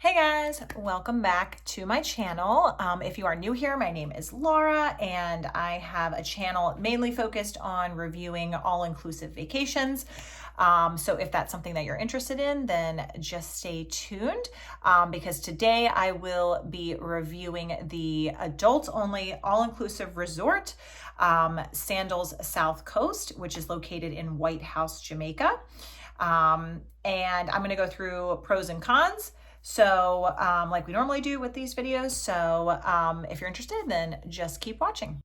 Hey guys, welcome back to my channel. If you are new here, my name is Laura and I have a channel mainly focused on reviewing all-inclusive vacations. So if that's something that you're interested in, then just stay tuned because today I will be reviewing the adults-only all-inclusive resort, Sandals South Coast, which is located in White House, Jamaica. And I'm going to go through pros and cons. So like we normally do with these videos. So if you're interested, then just keep watching.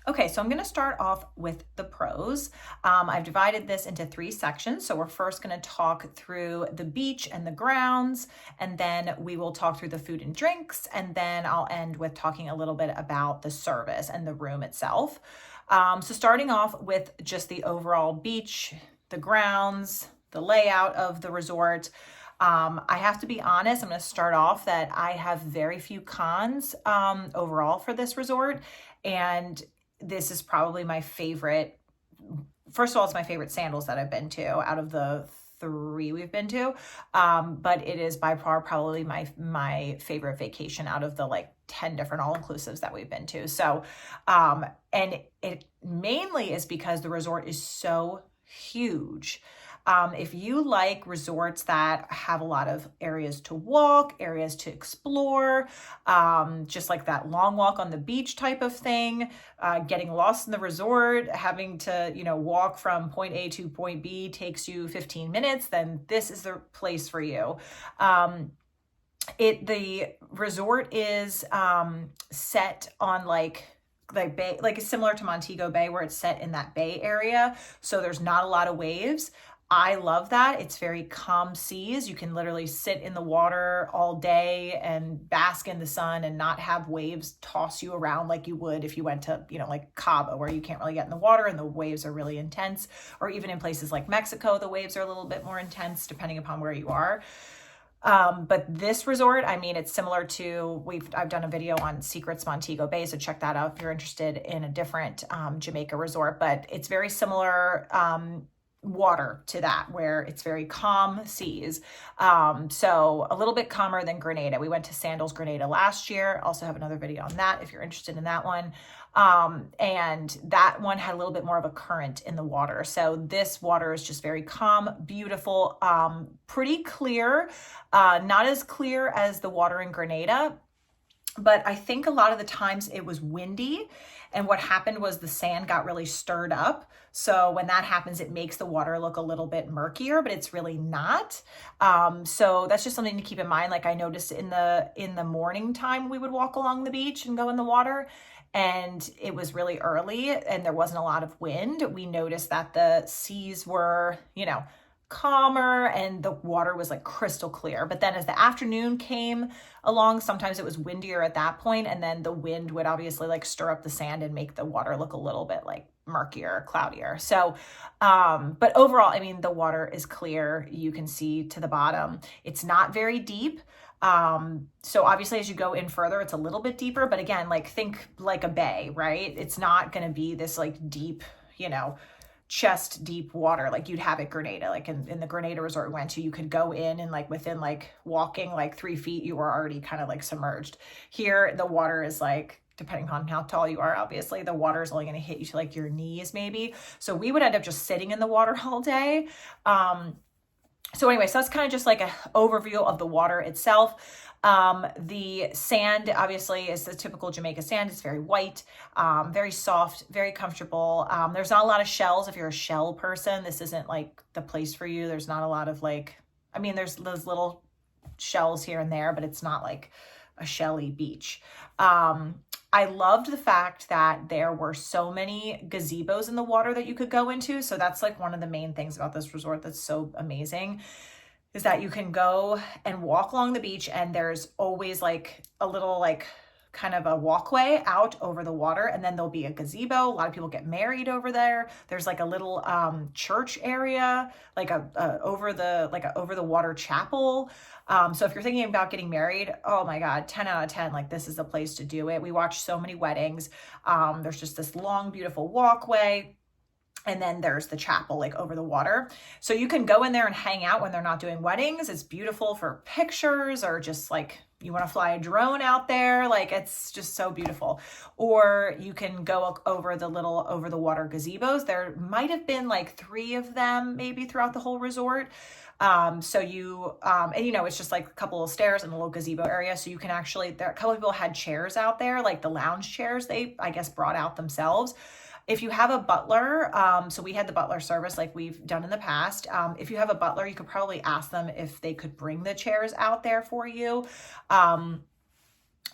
Okay, so I'm going to start off with the pros. I've divided this into 3 sections. So we're first going to talk through the beach and the grounds, and then we will talk through the food and drinks, and then I'll end with talking a little bit about the service and the room itself. So starting off with just the overall beach, the grounds, the layout of the resort. I have to be honest, I'm going to start off that I have very few cons overall for this resort. And this is probably my favorite. First of all, it's my favorite Sandals that I've been to out of the 3 we've been to. But it is by far probably my favorite vacation out of the like 10 different all-inclusives that we've been to. So, and it mainly is because the resort is so huge. If you like resorts that have a lot of areas to walk, areas to explore, just like that long walk on the beach type of thing, getting lost in the resort, having to, walk from point A to point B takes you 15 minutes, then this is the place for you. The resort is set on like bay, like it's similar to Montego Bay where it's set in that bay area. So there's not a lot of waves. I love that. It's very calm seas. You can literally sit in the water all day and bask in the sun and not have waves toss you around like you would if you went to, like Cabo, where you can't really get in the water and the waves are really intense. Or even in places like Mexico, the waves are a little bit more intense depending upon where you are. But this resort, I mean, it's similar to, I've done a video on Secrets Montego Bay, so check that out if you're interested in a different Jamaica resort, but it's very similar water to that, where it's very calm seas. So a little bit calmer than Grenada. We went to Sandals Grenada last year. Also have another video on that if you're interested in that one. And that one had a little bit more of a current in the water. So this water is just very calm, beautiful, pretty clear, not as clear as the water in Grenada, but I think a lot of the times it was windy, and what happened was the sand got really stirred up. So when that happens, it makes the water look a little bit murkier, but it's really not. So that's just something to keep in mind. Like I noticed in the morning time, we would walk along the beach and go in the water, and it was really early and there wasn't a lot of wind. We noticed that the seas were, calmer and the water was like crystal clear. But then as the afternoon came along, sometimes it was windier at that point, and then the wind would obviously like stir up the sand and make the water look a little bit like murkier, cloudier. So but overall, I mean, the water is clear. You can see to the bottom. It's not very deep. So obviously as you go in further, it's a little bit deeper, but again, like think like a bay, right? It's not going to be this like deep, chest deep water like you'd have at Grenada. Like in the Grenada resort we went to, you could go in and like within like walking like 3 feet, you were already kind of like submerged. Here, the water is like, depending on how tall you are, obviously, the water is only going to hit you to like your knees maybe. So we would end up just sitting in the water all day. So anyway, so that's kind of just like an overview of the water itself. The sand obviously is the typical Jamaica sand. It's very white, very soft, very comfortable. There's not a lot of shells. If you're a shell person, this isn't like the place for you. There's not a lot of like, I mean, there's those little shells here and there, but it's not like a shelly beach. I loved the fact that there were so many gazebos in the water that you could go into. So that's like one of the main things about this resort that's so amazing, is that you can go and walk along the beach and there's always like a little like kind of a walkway out over the water, and then there'll be a gazebo. A lot of people get married over there. There's like a little church area, like a over the water chapel. So if you're thinking about getting married, oh my God, 10 out of 10, like this is the place to do it. We watched so many weddings. There's just this long, beautiful walkway. And then there's the chapel like over the water. So you can go in there and hang out when they're not doing weddings. It's beautiful for pictures, or just like you want to fly a drone out there. Like it's just so beautiful. Or you can go over the little over the water gazebos. There might have been like 3 of them maybe throughout the whole resort. So you, and you know, it's just like a couple of stairs and a little gazebo area. So you can actually, there, a couple of people had chairs out there, like the lounge chairs they, I guess, brought out themselves. If you have a butler, so we had the butler service like we've done in the past. If you have a butler, you could probably ask them if they could bring the chairs out there for you. I'm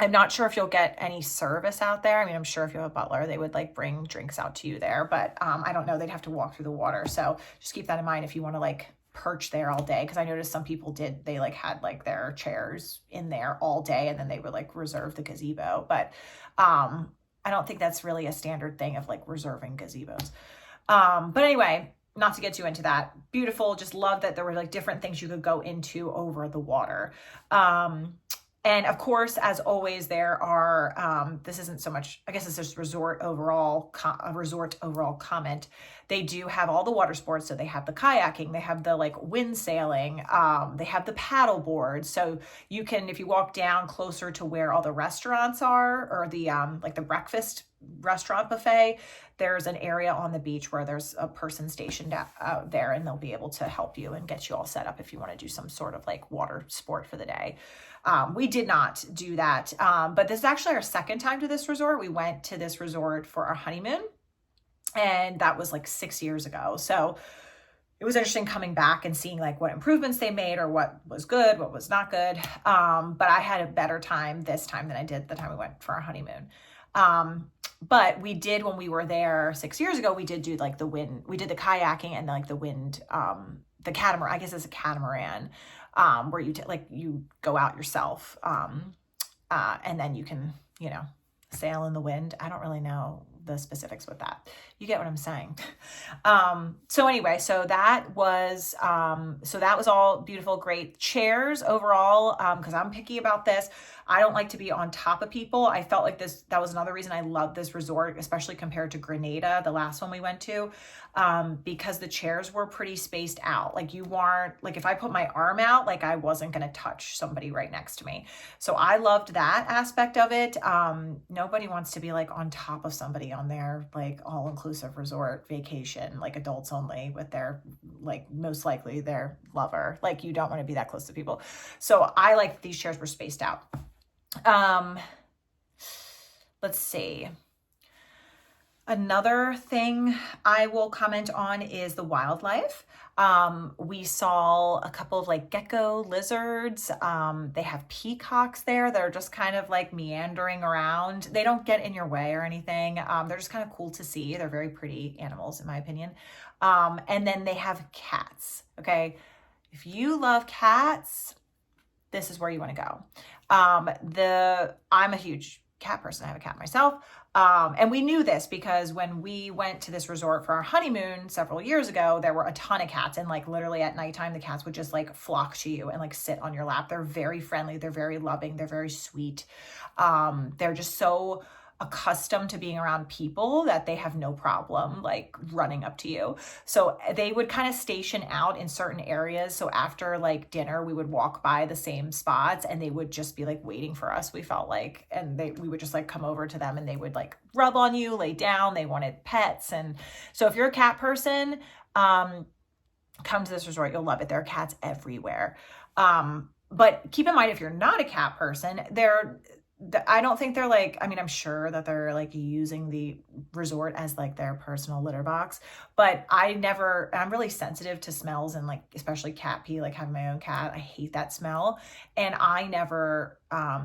not sure if you'll get any service out there. I mean, I'm sure if you have a butler, they would like bring drinks out to you there, but I don't know. They'd have to walk through the water. So just keep that in mind if you want to like perch there all day. Cause I noticed some people did, they like had like their chairs in there all day and then they would like reserve the gazebo. But I don't think that's really a standard thing of like reserving gazebos. But anyway, not to get too into that. Beautiful. Just love that there were like different things you could go into over the water. And of course, as always, there are, this isn't so much, I guess it's just resort overall, a resort overall comment. They do have all the water sports. So they have the kayaking, they have the like wind sailing, they have the paddle board. So you can, if you walk down closer to where all the restaurants are, or the, like the breakfast restaurant buffet, there's an area on the beach where there's a person stationed out there, and they'll be able to help you and get you all set up if you want to do some sort of like water sport for the day. We did not do that. But this is actually our second time to this resort. We went to this resort for our honeymoon, and that was like 6 years ago. So it was interesting coming back and seeing like what improvements they made, or what was good, what was not good. But I had a better time this time than I did the time we went for our honeymoon. But we did, when we were there 6 years ago, we did do like the wind, we did the kayaking and like the wind, the catamaran, I guess it's a catamaran, where you like you go out yourself, and then you can, you know, sail in the wind. I don't really know the specifics with that. You get what I'm saying? So anyway, so that was all beautiful, great chairs overall. Cause I'm picky about this. I don't like to be on top of people. I felt like that was another reason I love this resort, especially compared to Grenada, the last one we went to, because the chairs were pretty spaced out. Like you weren't, like if I put my arm out, like I wasn't going to touch somebody right next to me. So I loved that aspect of it. Nobody wants to be like on top of somebody on their like all-inclusive resort vacation, like adults only, with their, like most likely their lover. Like you don't want to be that close to people. So I like these chairs were spaced out. Let's see. Another thing I will comment on is the wildlife. We saw a couple of like gecko lizards. They have peacocks there. They're just kind of like meandering around. They don't get in your way or anything. They're just kind of cool to see. They're very pretty animals in my opinion. And then they have cats. Okay. If you love cats, this is where you want to go. I'm a huge cat person. I have a cat myself. And we knew this because when we went to this resort for our honeymoon several years ago, there were a ton of cats, and like literally at nighttime, the cats would just like flock to you and like sit on your lap. They're very friendly. They're very loving. They're very sweet. They're just so accustomed to being around people that they have no problem like running up to you. So they would kind of station out in certain areas. So after like dinner, we would walk by the same spots and they would just be like waiting for us, we felt like, and we would just like come over to them and they would like rub on you, lay down. They wanted pets. And so if you're a cat person, come to this resort, you'll love it. There are cats everywhere. But keep in mind, if you're not a cat person, I don't think they're like, I mean, I'm sure that they're like using the resort as like their personal litter box, but I'm really sensitive to smells, and like, especially cat pee, like having my own cat. I hate that smell. And I never,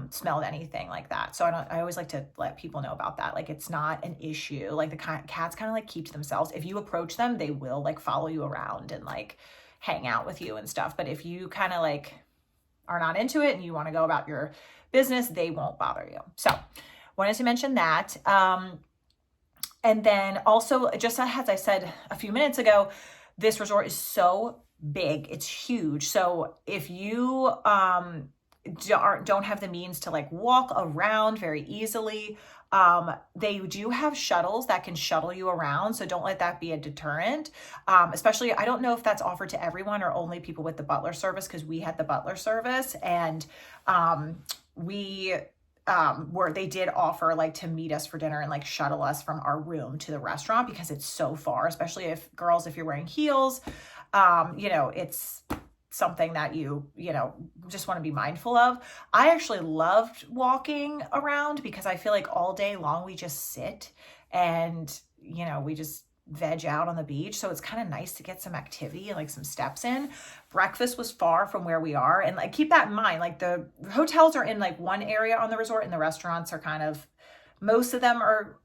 smelled anything like that. So I always like to let people know about that. Like, it's not an issue. Like the cats kind of like keep to themselves. If you approach them, they will like follow you around and like hang out with you and stuff. But if you kind of like are not into it and you want to go about your business, they won't bother you. So wanted to mention that. And then also, just as I said a few minutes ago, this resort is so big. It's huge. So if you don't have the means to like walk around very easily, they do have shuttles that can shuttle you around. So don't let that be a deterrent. Especially, I don't know if that's offered to everyone or only people with the butler service, because we had the butler service, and we where they did offer like to meet us for dinner and like shuttle us from our room to the restaurant, because it's so far, especially if you're wearing heels, it's something that you just want to be mindful of. I actually loved walking around because I feel like all day long we just sit and, we just veg out on the beach. So it's kind of nice to get some activity and like some steps in. Breakfast was far from where we are. And like, keep that in mind, like the hotels are in like one area on the resort, and the restaurants are kind of, most of them are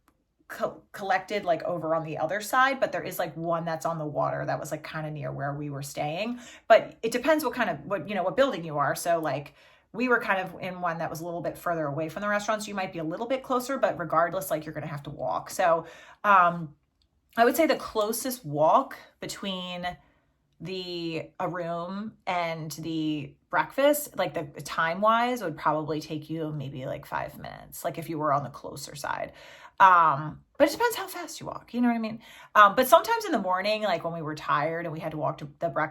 collected like over on the other side, but there is like one that's on the water that was like kind of near where we were staying. But it depends what building you are. So like we were kind of in one that was a little bit further away from the restaurants. You might be a little bit closer, but regardless, like you're going to have to walk. So I would say the closest walk between a room and the breakfast, like the time wise, would probably take you maybe like 5 minutes, like if you were on the closer side. But it depends how fast you walk, you know what I mean? But sometimes in the morning, like when we were tired and we had to walk to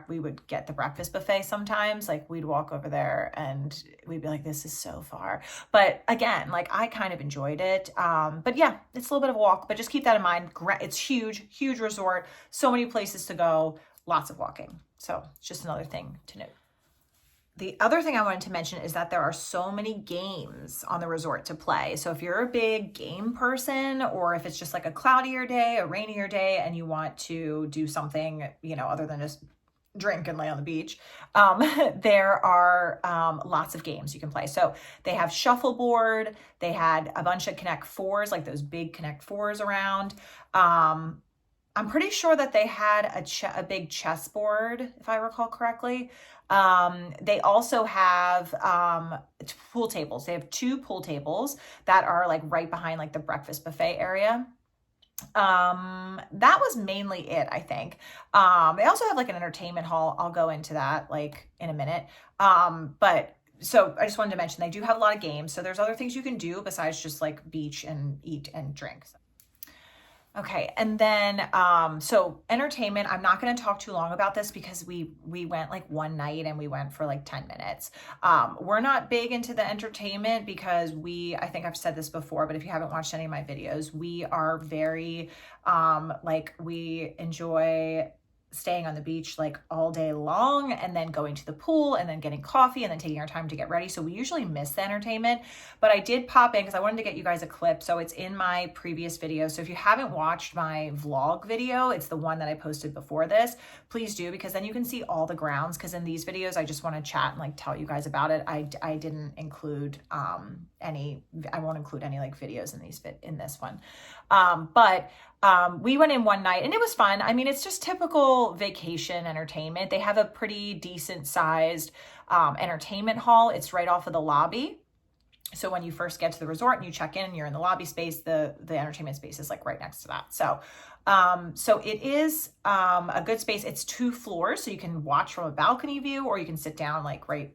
we would get the breakfast buffet sometimes, like we'd walk over there and we'd be like, this is so far. But again, like I kind of enjoyed it. But yeah, it's a little bit of a walk, but just keep that in mind. It's huge, huge resort, so many places to go, lots of walking. So it's just another thing to note. The other thing I wanted to mention is that there are so many games on the resort to play. So if you're a big game person, or if it's just like a cloudier day, a rainier day, and you want to do something, other than just drink and lay on the beach, there are lots of games you can play. So they have shuffleboard. They had a bunch of Connect Fours, like those big Connect Fours around. I'm pretty sure that they had a big chessboard, if I recall correctly. They also have pool tables. They have 2 pool tables that are like right behind like the breakfast buffet area. That was mainly it, I think. They also have like an entertainment hall. I'll go into that like in a minute. But so I just wanted to mention they do have a lot of games. So there's other things you can do besides just like beach and eat and drink. Okay, and then, so entertainment, I'm not going to talk too long about this because we went like one night and we went for like 10 minutes. We're not big into the entertainment because I think I've said this before, but if you haven't watched any of my videos, we are very, we enjoy staying on the beach like all day long, and then going to the pool, and then getting coffee, and then taking our time to get ready. So we usually miss the entertainment, but I did pop in because I wanted to get you guys a clip. So it's in my previous video. So if you haven't watched my vlog video, it's the one that I posted before this, please do, because then you can see all the grounds. Because in these videos, I just want to chat and like tell you guys about it. I didn't include I won't include any like videos in this one. But we went in one night and it was fun. I mean, it's just typical vacation entertainment. They have a pretty decent sized entertainment hall. It's right off of the lobby. So when you first get to the resort and you check in and you're in the lobby space, the entertainment space is like right next to that. So it is a good space. It's 2 floors, so you can watch from a balcony view, or you can sit down like right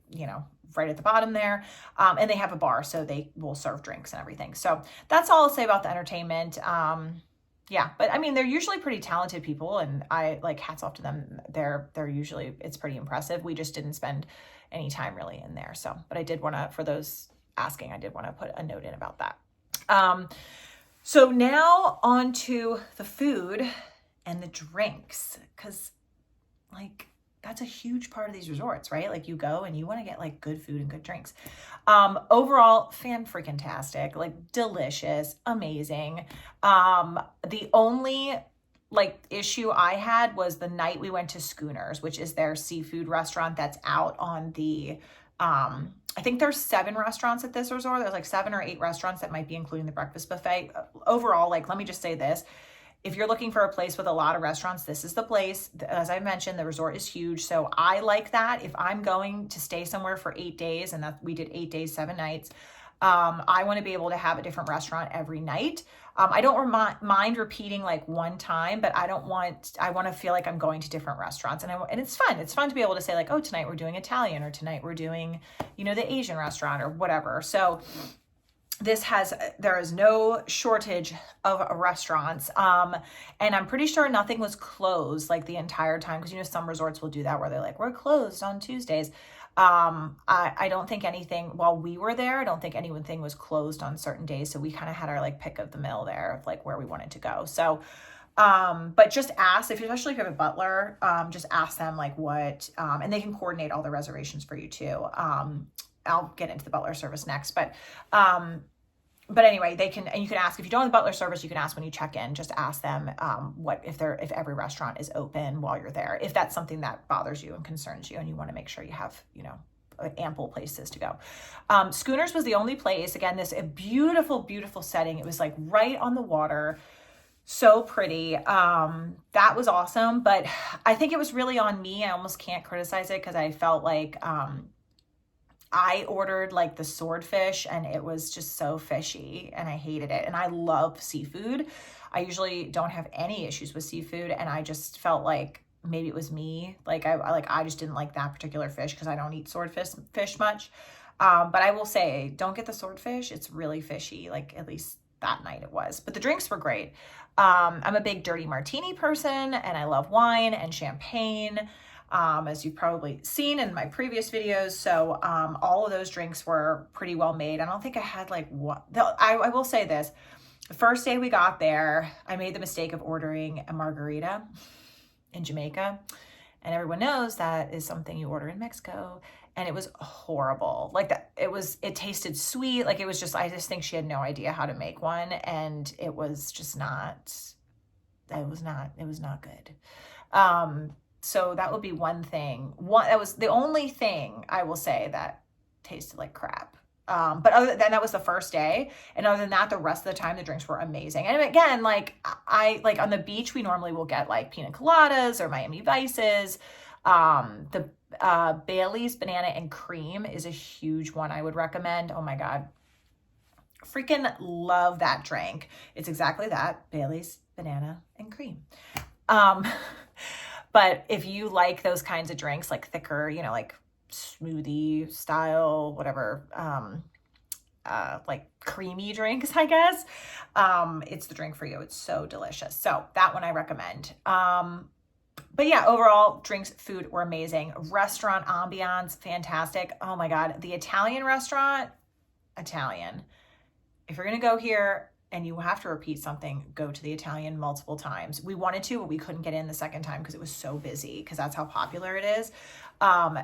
at the bottom there. And they have a bar, so they will serve drinks and everything. So that's all I'll say about the entertainment. Yeah, but I mean, they're usually pretty talented people, and I like hats off to them. They're usually, it's pretty impressive. We just didn't spend any time really in there. So, but I did want to, for those asking, I did want to put a note in about that. So now on to the food and the drinks, because like that's a huge part of these resorts, right? Like you go and you want to get like good food and good drinks. Overall, fan-freaking-tastic, like delicious, amazing. The only like issue I had was the night we went to Schooners, which is their seafood restaurant that's out on the, I think there's 7 restaurants at this resort. There's like 7 or 8 restaurants that might be including the breakfast buffet. Overall, like, let me just say this. If you're looking for a place with a lot of restaurants, this is the place. As I mentioned, the resort is huge. So I like that. If I'm going to stay somewhere for 8 days, and that we did 8 days, 7 nights, I want to be able to have a different restaurant every night. I don't mind repeating like one time, but I want to feel like I'm going to different restaurants, and it's fun. It's fun to be able to say like, oh, tonight we're doing Italian, or tonight we're doing, the Asian restaurant or whatever. So there is no shortage of restaurants. And I'm pretty sure nothing was closed like the entire time. Cause some resorts will do that where they're like, we're closed on Tuesdays. I don't think anything while we were there, I don't think anything was closed on certain days. So we kind of had our like pick of the mill there of like where we wanted to go. So, but just ask especially if you have a butler, just ask them like what, and they can coordinate all the reservations for you too. I'll get into the butler service next, but anyway, and you can ask, if you don't have the butler service, you can ask when you check in, just ask them, if every restaurant is open while you're there, if that's something that bothers you and concerns you and you want to make sure you have, ample places to go. Schooners was the only place, again, a beautiful, beautiful setting. It was like right on the water. So pretty. That was awesome. But I think it was really on me. I almost can't criticize it because I felt like, I ordered like the swordfish and it was just so fishy and I hated it. And I love seafood. I usually don't have any issues with seafood. And I just felt like maybe it was me. Like I just didn't like that particular fish because I don't eat swordfish much. But I will say, don't get the swordfish. It's really fishy. Like at least that night it was, but the drinks were great. I'm a big dirty martini person and I love wine and champagne. As you've probably seen in my previous videos. So all of those drinks were pretty well made. I don't think I had like what, I will say this. The first day we got there, I made the mistake of ordering a margarita in Jamaica. And everyone knows that is something you order in Mexico. And it was horrible. Like that, it tasted sweet. Like I just think she had no idea how to make one. And it was just it was not good. So that would be one thing. That was the only thing I will say that tasted like crap. But other than that was the first day. And other than that, the rest of the time, the drinks were amazing. And again, like like on the beach, we normally will get like pina coladas or Miami Vices. The Bailey's banana and cream is a huge one I would recommend. Oh my God. Freaking love that drink. It's exactly that, Bailey's banana and cream. But if you like those kinds of drinks, like thicker, like smoothie style, whatever, like creamy drinks, I guess, it's the drink for you. It's so delicious. So that one I recommend. But yeah, overall drinks, food were amazing. Restaurant ambiance, fantastic. Oh my God. The Italian restaurant, Italian. If you're going to go here, and you have to repeat something, go to the Italian multiple times. We wanted to, but we couldn't get in the second time because it was so busy, because that's how popular it is.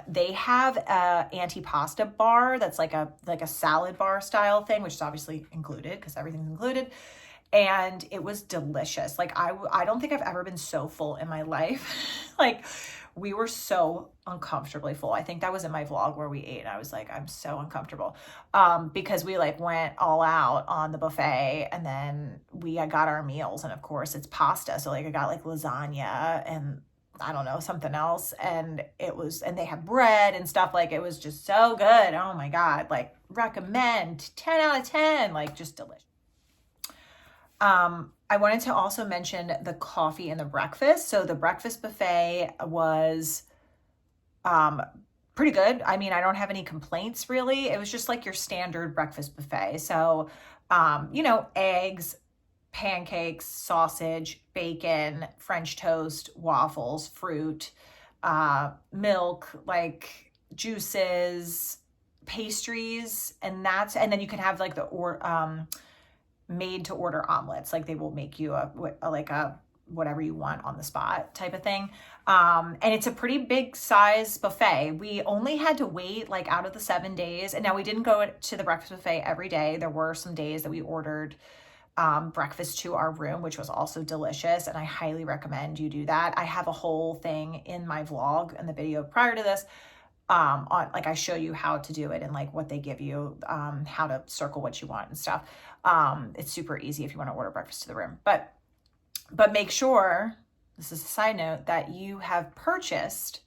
They have a antipasta bar that's like a salad bar style thing, which is obviously included because everything's included. And it was delicious. Like I don't think I've ever been so full in my life. Like we were so uncomfortably full. I think that was in my vlog where we ate and I was like, I'm so uncomfortable. Because we like went all out on the buffet and then we got our meals, and of course it's pasta. So like I got like lasagna and I don't know, something else. And and they had bread and stuff. Like it was just so good. Oh my God. Like recommend 10 out of 10, like just delicious. I wanted to also mention the coffee and the breakfast. So the breakfast buffet was pretty good. I mean, I don't have any complaints really. It was just like your standard breakfast buffet. So, eggs, pancakes, sausage, bacon, French toast, waffles, fruit, milk, like juices, pastries, and then you can have like made to order omelets. Like they will make you a whatever you want on the spot type of thing. And it's a pretty big size buffet. We only had to wait like out of the 7 days. And now we didn't go to the breakfast buffet every day. There were some days that we ordered breakfast to our room, which was also delicious. And I highly recommend you do that. I have a whole thing in my vlog and the video prior to this on like I show you how to do it and like what they give you, how to circle what you want and stuff. It's super easy if you want to order breakfast to the room, but make sure, this is a side note, that you have purchased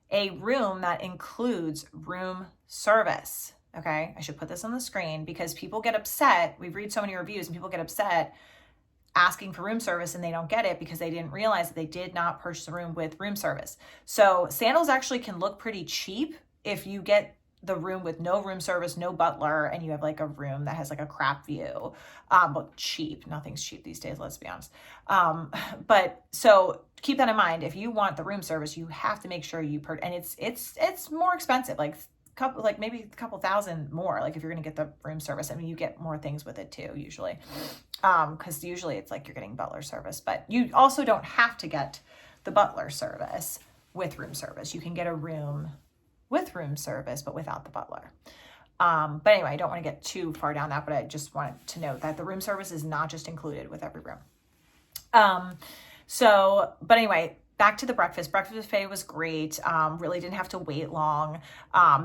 a room that includes room service. Okay, I should put this on the screen because people get upset. We read so many reviews and people get upset asking for room service and they don't get it because they didn't realize that they did not purchase a room with room service. So Sandals actually can look pretty cheap if you get the room with no room service, no butler, and you have like a room that has like a crap view. But cheap, nothing's cheap these days, let's be honest. But so keep that in mind. If you want the room service, you have to make sure you and it's more expensive, like maybe a couple thousand more, like if you're going to get the room service. I mean, you get more things with it too, usually. Because usually it's like you're getting butler service, but you also don't have to get the butler service with room service. You can get a room with room service, but without the butler. But anyway, I don't want to get too far down that, but I just wanted to note that the room service is not just included with every room. But anyway, back to the breakfast. Breakfast buffet was great. Really didn't have to wait long.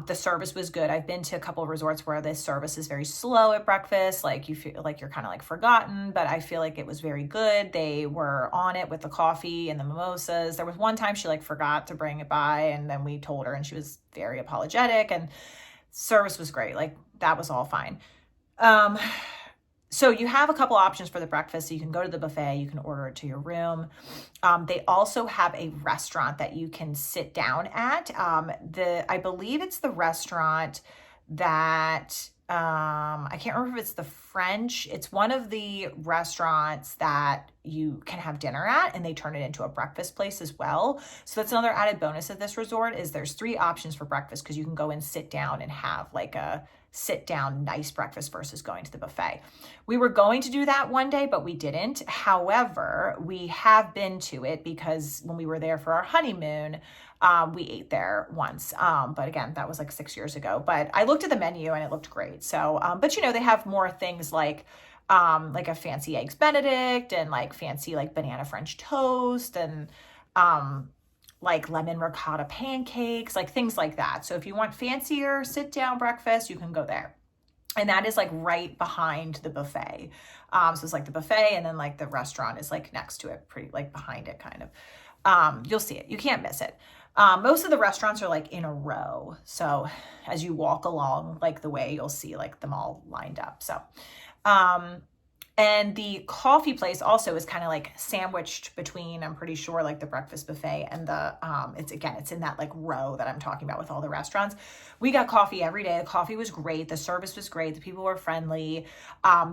The service was good. I've been to a couple of resorts where the service is very slow at breakfast. Like you feel like you're kind of like forgotten, but I feel like it was very good. They were on it with the coffee and the mimosas. There was one time she like forgot to bring it by and then we told her and she was very apologetic and service was great. Like that was all fine. So you have a couple options for the breakfast. So you can go to the buffet, you can order it to your room. They also have a restaurant that you can sit down at. I believe it's the restaurant that, I can't remember if it's the French. It's one of the restaurants that you can have dinner at and they turn it into a breakfast place as well. So that's another added bonus of this resort is there's 3 options for breakfast because you can go and sit down and have like a sit down nice breakfast versus going to the buffet. We were going to do that one day, but we didn't. However, we have been to it because when we were there for our honeymoon, we ate there once. But again, that was like 6 years ago, but I looked at the menu and it looked great. So, but you know, they have more things like a fancy eggs Benedict and like fancy like banana French toast and, like lemon ricotta pancakes, like things like that. So if you want fancier sit down breakfast, you can go there. And that is like right behind the buffet. So it's like the buffet and then like the restaurant is like next to it, pretty like behind it kind of. You'll see it. You can't miss it. Most of the restaurants are like in a row. So as you walk along like the way, you'll see like them all lined up. So, and the coffee place also is kind of like sandwiched between, I'm pretty sure, like the breakfast buffet and the, it's in that like row that I'm talking about with all the restaurants. We got coffee every day. The coffee was great. The service was great. The people were friendly.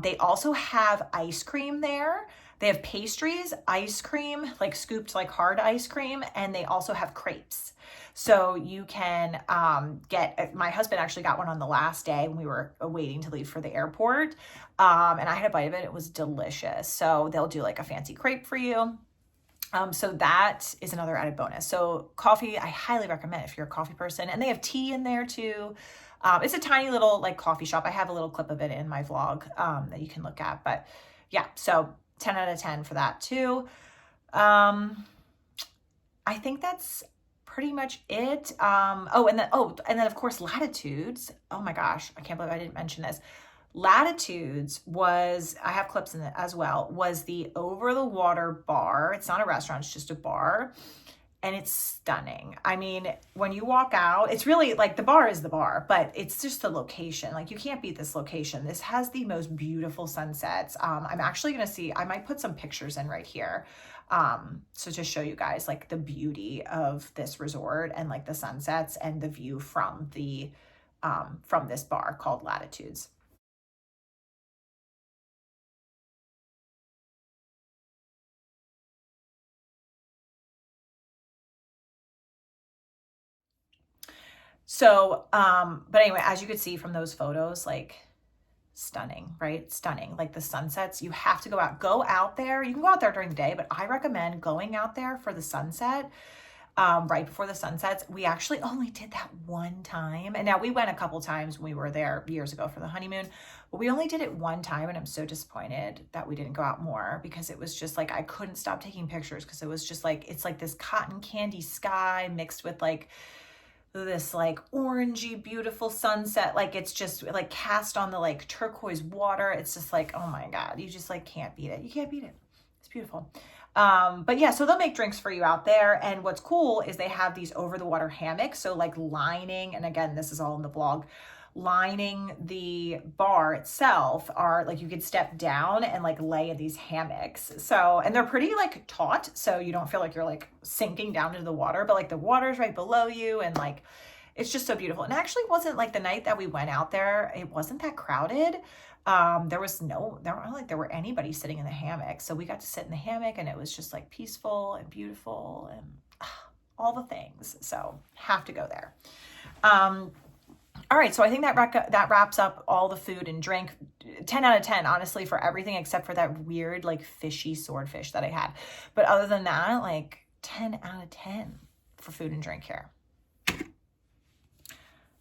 They also have ice cream there. They have pastries, ice cream, like scooped like hard ice cream, and they also have crepes. So you can my husband actually got one on the last day when we were waiting to leave for the airport. And I had a bite of it. It was delicious. So they'll do like a fancy crepe for you. So that is another added bonus. So coffee, I highly recommend if you're a coffee person. And they have tea in there too. It's a tiny little like coffee shop. I have a little clip of it in my vlog that you can look at. But yeah, so 10 out of 10 for that too. I think that's pretty much it. And then of course Lattitudes. Oh my gosh, I can't believe I didn't mention this. Lattitudes was, I have clips in it as well, was the over the water bar. It's not a restaurant, it's just a bar. And it's stunning. I mean, when you walk out, it's really like the bar is the bar, but it's just the location. Like you can't beat this location. This has the most beautiful sunsets. I'm actually going to see, I might put some pictures in right here. So to show you guys like the beauty of this resort and like the sunsets and the view from the, from this bar called Lattitudes. So, but anyway, as you could see from those photos, like stunning, right? Stunning. Like the sunsets, you have to go out there. You can go out there during the day, but I recommend going out there for the sunset, right before the sunsets. We actually only did that one time. And now we went a couple times when we were there years ago for the honeymoon, but we only did it one time. And I'm so disappointed that we didn't go out more because it was just like, I couldn't stop taking pictures because it was just like, it's like this cotton candy sky mixed with like this like orangey beautiful sunset, like it's just like cast on the like turquoise water. It's just like, oh my god, you just like can't beat it. You can't beat it. It's beautiful. But yeah, so they'll make drinks for you out there, and what's cool is they have these over the water hammocks, so like lining, and again, this is all in the blog, lining the bar itself are like, you could step down and like lay in these hammocks. So, and they're pretty like taut, so you don't feel like you're like sinking down into the water, but like the water's right below you, and like, it's just so beautiful. And actually wasn't like, the night that we went out there, it wasn't that crowded. There weren't like there were anybody sitting in the hammock. So we got to sit in the hammock, and it was just like peaceful and beautiful and all the things. So have to go there. All right, so I think that wraps up all the food and drink. 10 out of 10, honestly, for everything except for that weird, like, fishy swordfish that I had. But other than that, like, 10 out of 10 for food and drink here.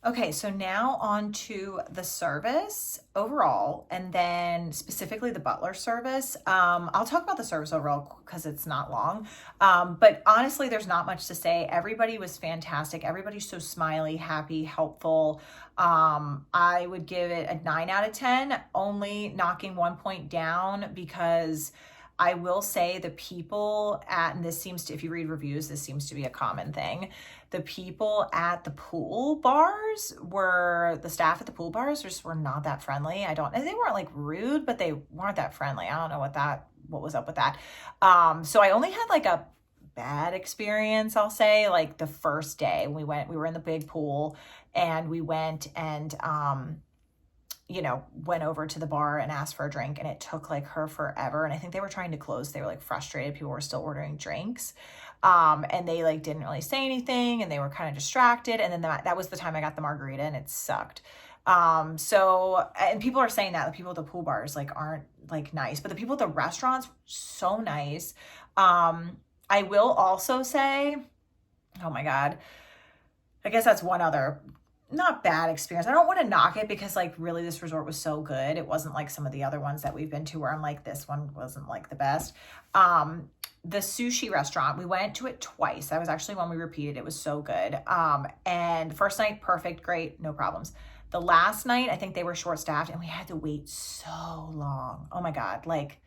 Okay, so now on to the service overall, and then specifically the butler service. I'll talk about the service overall because it's not long. But honestly, there's not much to say. Everybody was fantastic. Everybody's so smiley, happy, helpful. I would give it a 9 out of 10, only knocking 1 point down because I will say the people and this seems to, if you read reviews, this seems to be a common thing. The people at the pool bars the staff at the pool bars just were not that friendly. And they weren't like rude, but they weren't that friendly. I don't know what was up with that. So I only had like a bad experience, I'll say, like the first day we were in the big pool, and we went and, went over to the bar and asked for a drink, and it took like her forever. And I think they were trying to close. They were like frustrated. People were still ordering drinks. And they like didn't really say anything, and they were kind of distracted. And then that was the time I got the margarita, and it sucked. And people are saying that the people at the pool bars like aren't like nice, but the people at the restaurants, so nice. I will also say, oh my God, I guess that's one other not bad experience. I don't want to knock it because like really this resort was so good. It wasn't like some of the other ones that we've been to where I'm like, this one wasn't like the best. The sushi restaurant, we went to it twice. That was actually when we repeated. It was so good. And first night, perfect, great, no problems. The last night, I think they were short staffed and we had to wait so long. Oh my God, like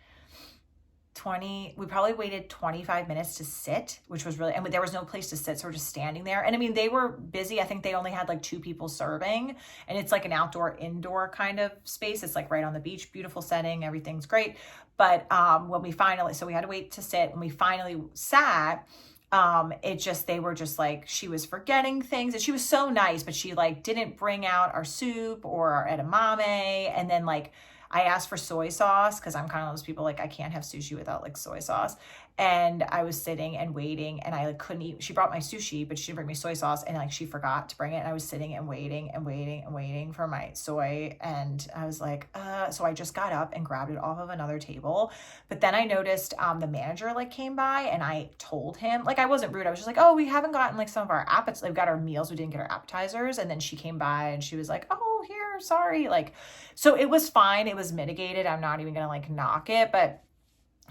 we probably waited 25 minutes to sit, which was really, and there was no place to sit. So we're just standing there. And I mean, they were busy. I think they only had like 2 people serving, and it's like an outdoor indoor kind of space. It's like right on the beach, beautiful setting. Everything's great. But, so we had to wait to sit. When we finally sat, they were just like, she was forgetting things, and she was so nice, but she like didn't bring out our soup or our edamame. And then like, I asked for soy sauce because I'm kind of those people like I can't have sushi without like soy sauce. And I was sitting and waiting, and I like couldn't eat. She brought my sushi, but she didn't bring me soy sauce, and like she forgot to bring it. And I was sitting and waiting for my soy, and I was like, so I just got up and grabbed it off of another table. But then I noticed the manager like came by, and I told him, like I wasn't rude. I was just like, oh, we haven't gotten like some of our appetizers. We've got our meals, we didn't get our appetizers. And then she came by and she was like, oh, here, sorry. Like, so it was fine. It was mitigated. I'm not even gonna like knock it, but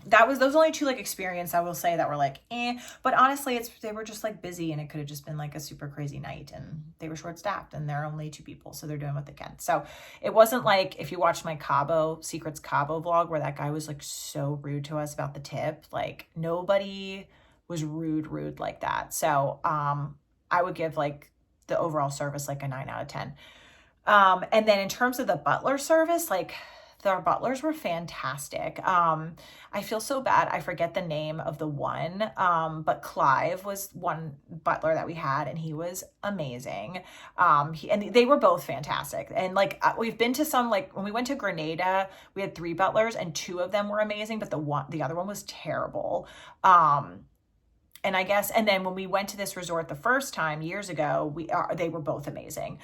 those only 2 like experience I will say that were like but honestly they were just like busy, and it could have just been like a super crazy night, and they were short staffed, and there are only 2 people, so they're doing what they can. So it wasn't like if you watched my Secrets Cabo vlog where that guy was like so rude to us about the tip, like nobody was rude like that. So I would give like the overall service like a 9 out of 10. And then in terms of the butler service, like our butlers were fantastic. I feel so bad. I forget the name of the one, but Clive was one butler that we had, and he was amazing. And they were both fantastic. And like, we've been to some, like when we went to Grenada, we had 3 butlers, and 2 of them were amazing, but the other one was terrible. And I guess, and then when we went to this resort the first time years ago, they were both amazing.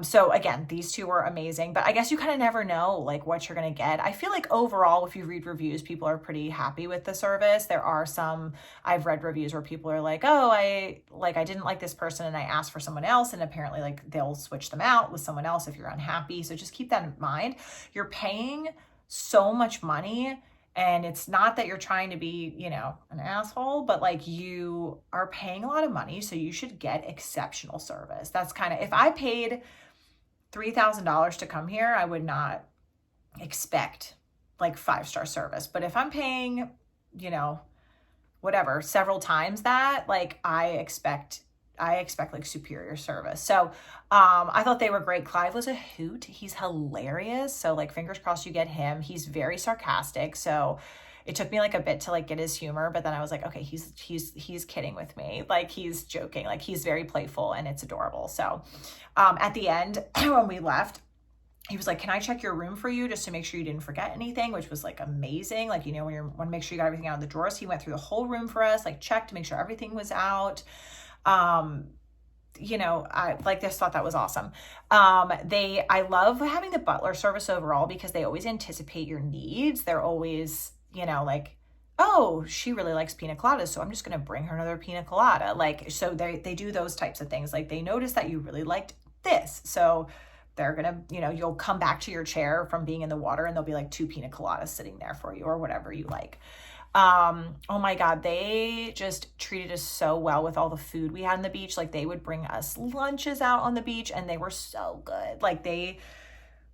So again, these 2 were amazing, but I guess you kind of never know like what you're going to get. I feel like overall, if you read reviews, people are pretty happy with the service. There are some, I've read reviews where people are like, oh, I didn't like this person, and I asked for someone else, and apparently like they'll switch them out with someone else if you're unhappy. So just keep that in mind. You're paying so much money. And it's not that you're trying to be, an asshole, but like you are paying a lot of money, so you should get exceptional service. That's kind of, if I paid $3,000 to come here, I would not expect like 5-star service. But if I'm paying, whatever, several times that, like I I expect like superior service. So I thought they were great. Clive was a hoot. He's hilarious. So like fingers crossed you get him. He's very sarcastic. So it took me like a bit to like get his humor, but then I was like, okay, he's kidding with me. Like he's joking. Like he's very playful and it's adorable. So at the end when we left, he was like, can I check your room for you just to make sure you didn't forget anything, which was like amazing. Like, you know, when you want to make sure you got everything out of the drawers, he went through the whole room for us, like checked to make sure everything was out. You know, I like this, thought that was awesome. I love having the butler service overall because they always anticipate your needs. They're always, you know, like, oh, she really likes pina coladas, so I'm just going to bring her another pina colada. Like, so they do those types of things. Like they notice that you really liked this. So they're going to, you know, you'll come back to your chair from being in the water and there'll be like 2 pina coladas sitting there for you or whatever you like. Oh my God, they just treated us so well with all the food we had on the beach. Like they would bring us lunches out on the beach and they were so good. Like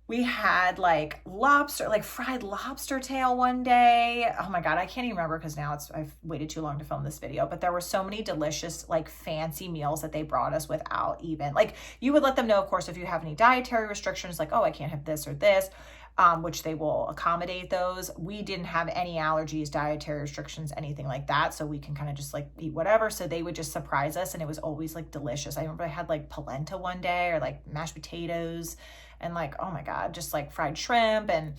we had like lobster, like fried lobster tail one day. Oh my God, I can't even remember because now I've waited too long to film this video, but there were so many delicious, like fancy meals that they brought us without even, like you would let them know, of course, if you have any dietary restrictions, like, oh, I can't have this or this, which they will accommodate those. We didn't have any allergies, dietary restrictions, anything like that. So we can kind of just like eat whatever. So they would just surprise us and it was always like delicious. I remember I had like polenta one day or like mashed potatoes and like, oh my God, just like fried shrimp and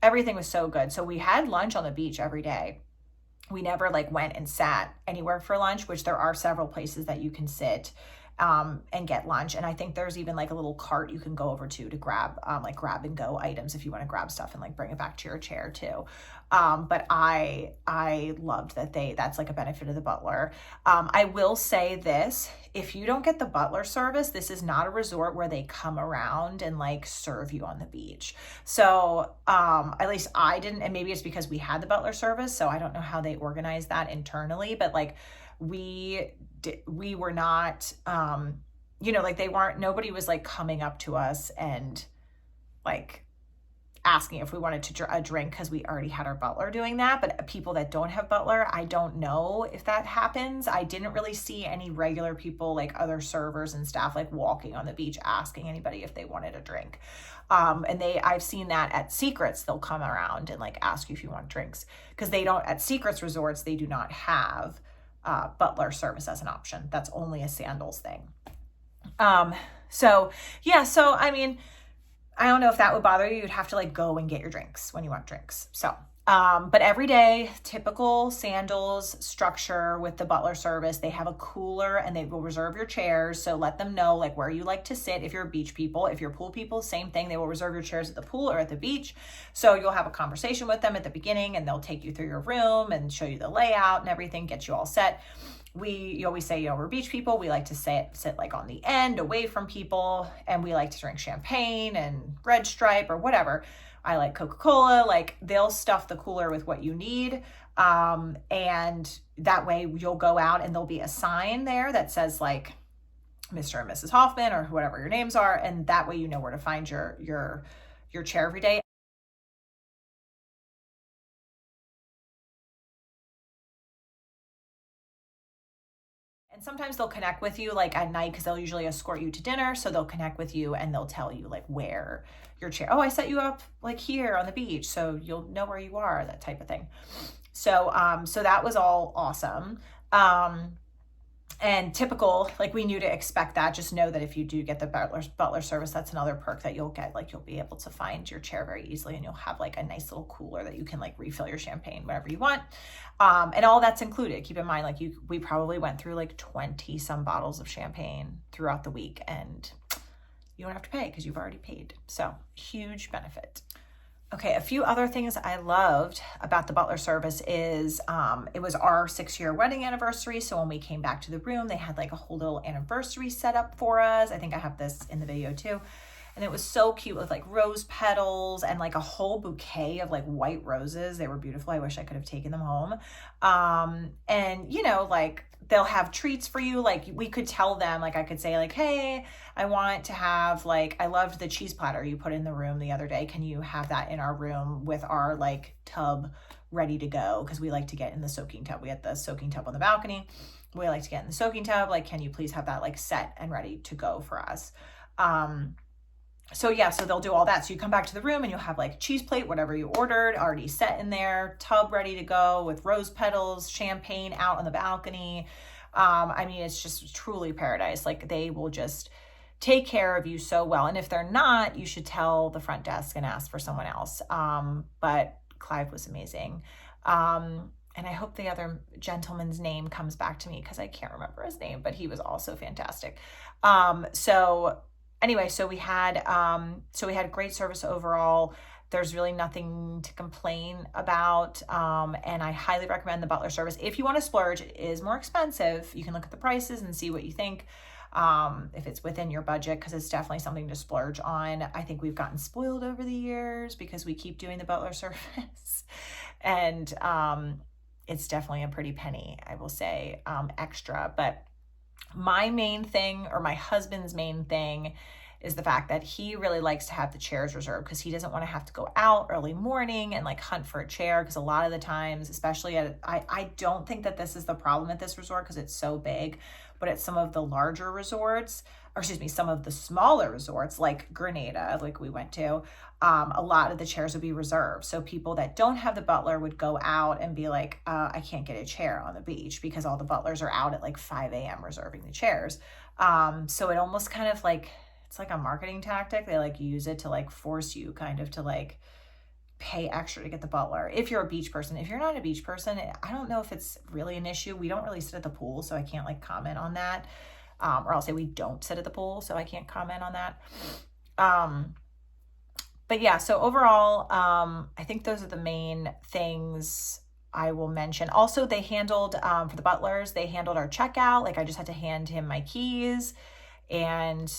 everything was so good. So we had lunch on the beach every day. We never like went and sat anywhere for lunch, which there are several places that you can sit and get lunch. And I think there's even like a little cart you can go over to grab like grab and go items if you want to grab stuff and like bring it back to your chair too. But I loved that that's like a benefit of the butler. I will say this, if you don't get the butler service, this is not a resort where they come around and like serve you on the beach. So at least I didn't, and maybe it's because we had the butler service. So I don't know how they organize that internally, but like we were not, you know, like nobody was like coming up to us and like asking if we wanted a drink because we already had our butler doing that. But people that don't have butler, I don't know if that happens. I didn't really see any regular people, like other servers and staff, like walking on the beach asking anybody if they wanted a drink. And I've seen that at Secrets, they'll come around and like ask you if you want drinks because at Secrets resorts, they do not have butler service as an option. That's only a Sandals thing. So I mean, I don't know if that would bother you. You'd have to like go and get your drinks when you want drinks. So, but every day, typical Sandals structure with the butler service, they have a cooler and they will reserve your chairs. So let them know like where you like to sit. If you're beach people, if you're pool people, same thing. They will reserve your chairs at the pool or at the beach. So you'll have a conversation with them at the beginning and they'll take you through your room and show you the layout and everything, get you all set. You always say, you know, we're beach people. We like to sit like on the end away from people. And we like to drink champagne and Red Stripe or whatever. I like Coca-Cola. Like they'll stuff the cooler with what you need. And that way you'll go out and there'll be a sign there that says like Mr. and Mrs. Hoffman or whatever your names are. And that way you know where to find your chair every day. And sometimes they'll connect with you like at night because they'll usually escort you to dinner. So they'll connect with you and they'll tell you like where your chair, oh, I set you up like here on the beach. So you'll know where you are, that type of thing. So, so that was all awesome. And typical, like we knew to expect that. Just know that if you do get the butler service, that's another perk that you'll get. Like you'll be able to find your chair very easily and you'll have like a nice little cooler that you can like refill your champagne whenever you want. And all that's included. Keep in mind, like we probably went through like 20 some bottles of champagne throughout the week and you don't have to pay because you've already paid. So huge benefit. Okay, a few other things I loved about the butler service is it was our 6-year wedding anniversary. So when we came back to the room, they had like a whole little anniversary set up for us. I think I have this in the video too. And it was so cute with like rose petals and like a whole bouquet of like white roses. They were beautiful. I wish I could have taken them home. And you know, like they'll have treats for you. Like we could tell them, like I could say like, hey, I want to have like, I loved the cheese platter you put in the room the other day. Can you have that in our room with our like tub ready to go? Because we like to get in the soaking tub. We had the soaking tub on the balcony. we like to get in the soaking tub. Like, can you please have that like set and ready to go for us? So yeah, so they'll do all that. So you come back to the room and you'll have like cheese plate, whatever you ordered, already set in there, tub ready to go with rose petals, champagne out on the balcony. I mean, it's just truly paradise. Like, they will just take care of you so well. And if they're not, you should tell the front desk and ask for someone else. But Clive was amazing. And I hope the other gentleman's name comes back to me because I can't remember his name, but he was also fantastic. So anyway, so we had great service overall. There's really nothing to complain about. And I highly recommend the butler service. If you want to splurge, it is more expensive. You can look at the prices and see what you think, if it's within your budget, because it's definitely something to splurge on. I think we've gotten spoiled over the years because we keep doing the butler service. And it's definitely a pretty penny, I will say, extra. But my main thing, or my husband's main thing, is the fact that he really likes to have the chairs reserved because he doesn't want to have to go out early morning and like hunt for a chair. Because a lot of the times, especially I don't think that this is the problem at this resort because it's so big, but at some of the larger resorts, or excuse me, some of the smaller resorts like Grenada, like we went to, a lot of the chairs would be reserved. So people that don't have the butler would go out and be like, I can't get a chair on the beach because all the butlers are out at like 5 a.m. reserving the chairs. So it almost kind of like, it's like a marketing tactic. They like use it to like force you kind of to like pay extra to get the butler. If you're a beach person, if you're not a beach person, I don't know if it's really an issue. We don't really sit at the pool, so I can't like comment on that. Or I'll say we don't sit at the pool, so I can't comment on that. But yeah, so overall, I think those are the main things I will mention. Also, they handled, for the butlers, they handled our checkout. Like, I just had to hand him my keys and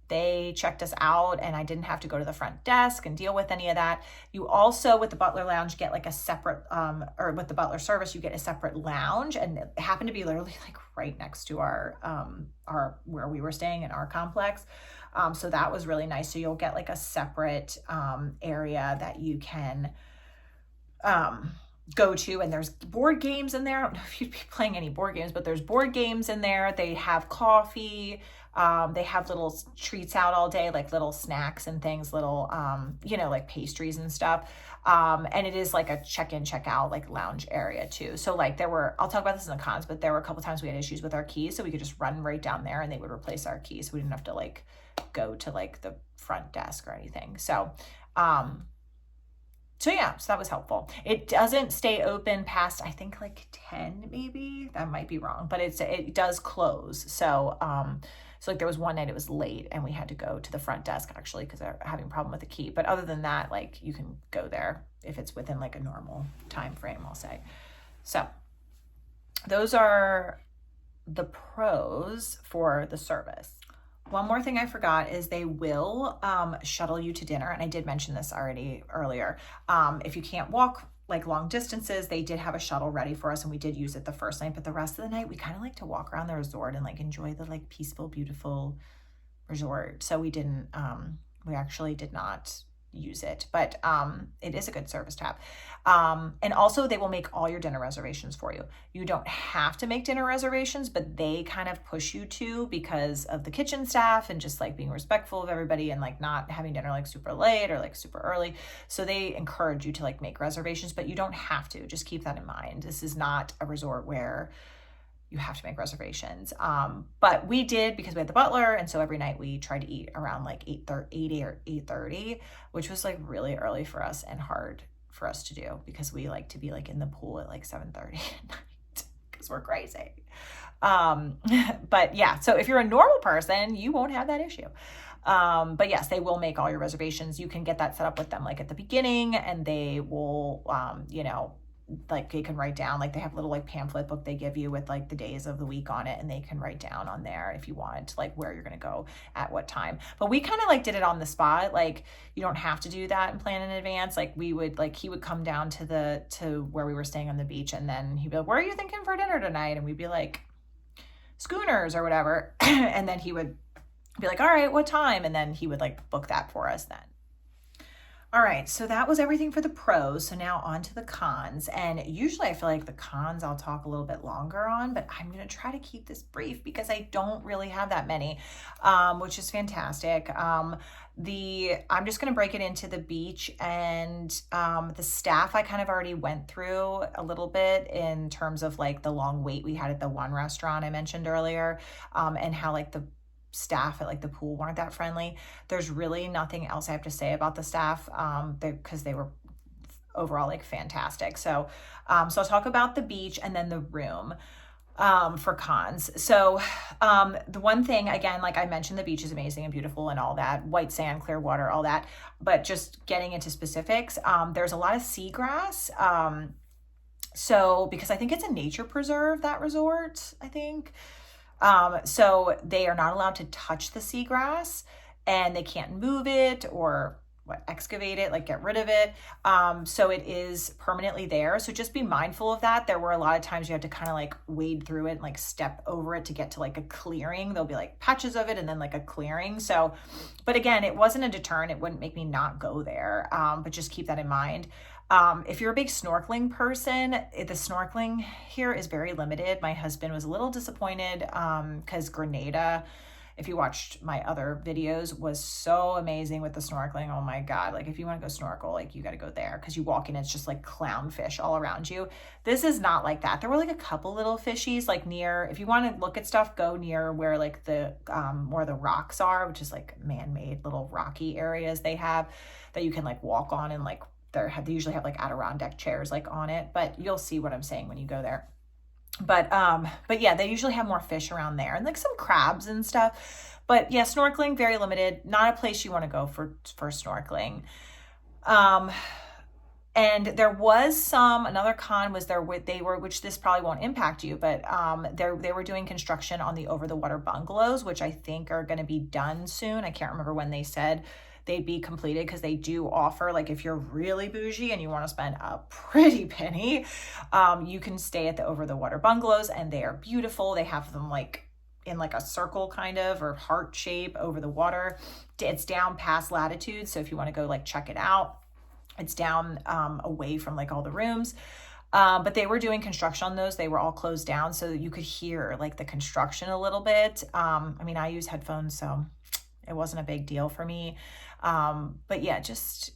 they checked us out, and I didn't have to go to the front desk and deal with any of that. You also, with the butler lounge, get like a separate, or with the butler service, you get a separate lounge, and it happened to be literally like right next to our where we were staying in our complex. So that was really nice. So you'll get like a separate area that you can go to, and there's board games in there. I don't know if you'd be playing any board games, but there's board games in there. They have coffee. They have little treats out all day, like little snacks and things, little, like pastries and stuff. And it is like a check-in, check-out, like lounge area too. So like I'll talk about this in the cons, but there were a couple times we had issues with our keys. So we could just run right down there and they would replace our keys. So we didn't have to like go to like the front desk or anything. So yeah, so that was helpful. It doesn't stay open past, I think like 10 maybe. That might be wrong, but it does close. So like there was one night it was late and we had to go to the front desk actually because they're having a problem with the key. But other than that, like you can go there if it's within like a normal time frame, I'll say. So those are the pros for the service. One more thing I forgot is they will shuttle you to dinner. And I did mention this already earlier. If you can't walk like long distances, they did have a shuttle ready for us and we did use it the first night. But the rest of the night, we kind of like to walk around the resort and like enjoy the like peaceful, beautiful resort. So we actually did not use it, but it is a good service to have. And also they will make all your dinner reservations for you. You don't have to make dinner reservations, but they kind of push you to because of the kitchen staff and just like being respectful of everybody and like not having dinner like super late or like super early. So they encourage you to like make reservations, but you don't have to. Just keep that in mind. This is not a resort where you have to make reservations. But we did because we had the butler. And so every night we tried to eat around like 8:30 or 8:30, which was like really early for us and hard for us to do because we like to be like in the pool at like 7:30 at night because we're crazy. But yeah, so if you're a normal person, you won't have that issue. But yes, they will make all your reservations. You can get that set up with them like at the beginning and they will, like you can write down, like they have a little like pamphlet book they give you with like the days of the week on it and they can write down on there if you want like where you're going to go at what time. But we kind of like did it on the spot. Like you don't have to do that and plan in advance. Like he would come down to where we were staying on the beach and then he'd be like, where are you thinking for dinner tonight? And we'd be like, Schooners or whatever. And then he would be like, all right, what time? And then he would like book that for us then. All right, so that was everything for the pros. So now on to the cons. And usually I feel like the cons I'll talk a little bit longer on, but I'm going to try to keep this brief because I don't really have that many, which is fantastic. I'm just going to break it into the beach and the staff. I kind of already went through a little bit in terms of like the long wait we had at the one restaurant I mentioned earlier, and how like the staff at like the pool weren't that friendly. There's really nothing else I have to say about the staff, because they were overall like fantastic. So I'll talk about the beach and then the room, for cons. So the one thing, again, like I mentioned, the beach is amazing and beautiful and all that, white sand, clear water, all that, but just getting into specifics, there's a lot of seagrass. So because I think it's a nature preserve, that resort, I think. So they are not allowed to touch the seagrass, and they can't move it or excavate it, like get rid of it. So it is permanently there. So just be mindful of that. There were a lot of times you had to kind of like wade through it and like step over it to get to like a clearing. There'll be like patches of it and then like a clearing. So, but again, it wasn't a deterrent. It wouldn't make me not go there. But just keep that in mind. If you're a big snorkeling person, the snorkeling here is very limited. My husband was a little disappointed because Grenada, if you watched my other videos, was so amazing with the snorkeling. Oh my God. Like if you want to go snorkel, like you got to go there because you walk in, it's just like clownfish all around you. This is not like that. There were like a couple little fishies like near, if you want to look at stuff, go near where like the, where the rocks are, which is like man-made little rocky areas they have that you can like walk on, and like they usually have like Adirondack chairs like on it, but you'll see what I'm saying when you go there. But yeah, they usually have more fish around there and like some crabs and stuff. But yeah, snorkeling, very limited. Not a place you want to go for snorkeling. And there was another con was which this probably won't impact you, but they were doing construction on the over the water bungalows, which I think are going to be done soon. I can't remember when they said they'd be completed, because they do offer, like if you're really bougie and you want to spend a pretty penny, you can stay at the over the water bungalows, and they are beautiful. They have them like in like a circle kind of, or heart shape over the water. It's down past Latitudes, so if you want to go like check it out, it's down away from like all the rooms. But they were doing construction on those. They were all closed down, so you could hear like the construction a little bit. I mean, I use headphones, so it wasn't a big deal for me. But yeah, just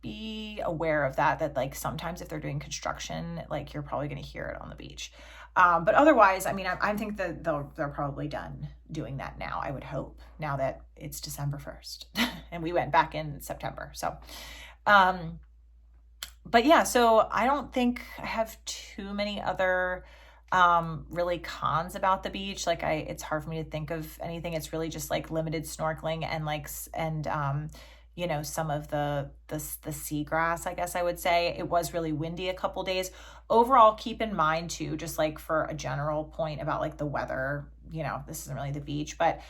be aware of that like sometimes if they're doing construction, like you're probably going to hear it on the beach. But otherwise, I mean, I think that they're probably done doing that now, I would hope, now that it's December 1st and we went back in September. So, but yeah, so I don't think I have too many other really cons about the beach. Like it's hard for me to think of anything. It's really just like limited snorkeling and you know, some of the seagrass, I guess I would say. It was really windy a couple days. Overall, keep in mind too, just like for a general point about like the weather, you know, this isn't really the beach, but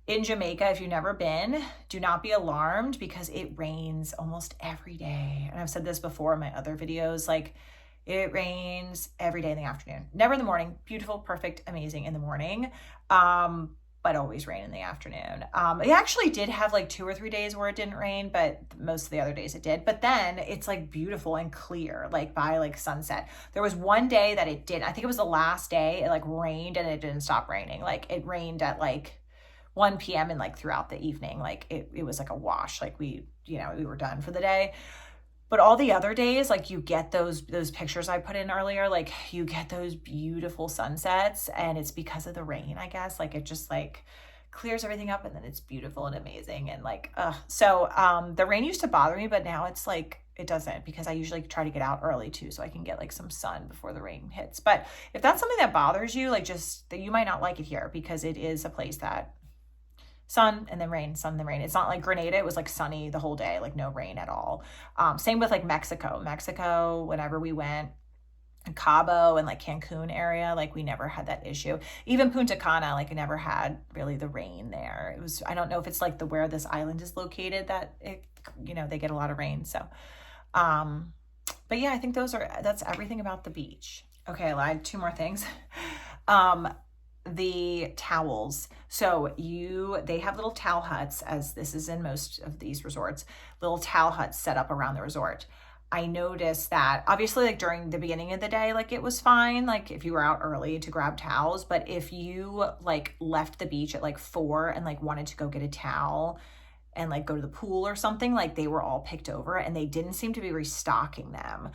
in Jamaica, if you've never been, do not be alarmed because it rains almost every day. And I've said this before in my other videos, like it rains every day in the afternoon, never in the morning. Beautiful, perfect, amazing in the morning. But always rain in the afternoon. It actually did have like 2 or 3 days where it didn't rain, but most of the other days it did. But then it's like beautiful and clear, like by like sunset. There was one day that it did. I think it was the last day. It like rained and it didn't stop raining. Like it rained at like 1 p.m. and like throughout the evening. Like it was like a wash. Like we were done for the day. But all the other days, like you get those pictures I put in earlier, like you get those beautiful sunsets, and it's because of the rain, I guess. Like it just like clears everything up, and then it's beautiful and amazing. And like, so the rain used to bother me, but now it's like, it doesn't, because I usually try to get out early too, so I can get like some sun before the rain hits. But if that's something that bothers you, like just that you might not like it here, because it is a place that sun and then rain, sun and then rain. It's not like Grenada. It was like sunny the whole day, like no rain at all. Same with like Mexico, whenever we went, Cabo and like Cancun area, like we never had that issue. Even Punta Cana, like I never had really the rain there. It was, I don't know if it's like where this island is located that it, they get a lot of rain. So, but yeah, I think that's everything about the beach. Okay, I lied. 2 more things. the towels. So they have little towel huts, as this is in most of these resorts, little towel huts set up around the resort. I noticed that obviously like during the beginning of the day, like it was fine, like if you were out early to grab towels, but if you like left the beach at like 4 and like wanted to go get a towel and like go to the pool or something, like they were all picked over and they didn't seem to be restocking them.